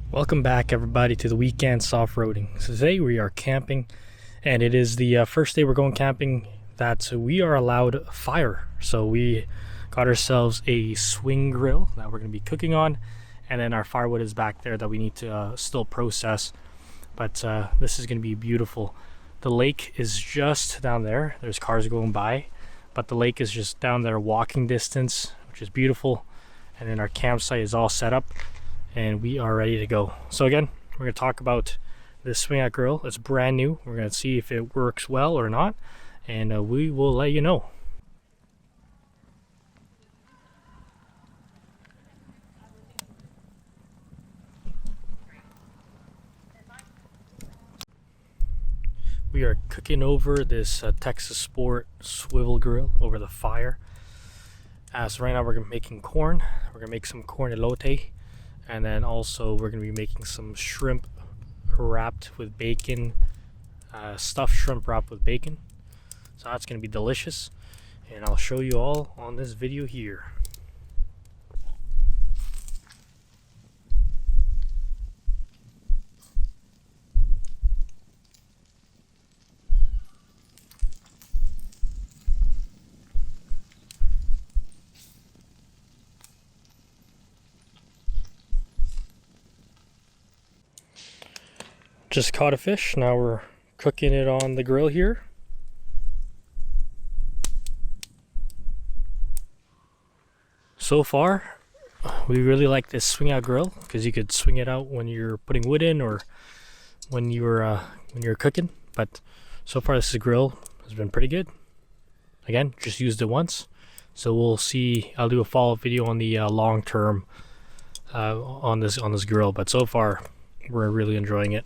Welcome back everybody to the weekend off-roading. So today we are camping and it is the first day we're going camping that we are allowed fire. So we got ourselves a swing grill that we're going to be cooking on, and then our firewood is back there that we need to still process. But this is going to be beautiful. The lake is just down there. There's cars going by, but the lake is just down there walking distance, which is beautiful. And then our campsite is all set up and we are ready to go. So again, we're going to talk about this swing out grill. It's brand new. We're going to see if it works well or not, and we will let you know. We are cooking over this Texsport Swivel Grill over the fire. So right now we're making corn. We're going to make some corn elote. And then also we're going to be making some shrimp wrapped with bacon, stuffed shrimp wrapped with bacon. So that's going to be delicious, and I'll show you all on this video here. Just caught a fish, now we're cooking it on the grill here. So far, we really like this swing out grill because you could swing it out when you're putting wood in or when you're cooking. But so far this grill has been pretty good. Again, just used it once, so we'll see. I'll do a follow-up video on the long term on this grill. But so far, we're really enjoying it.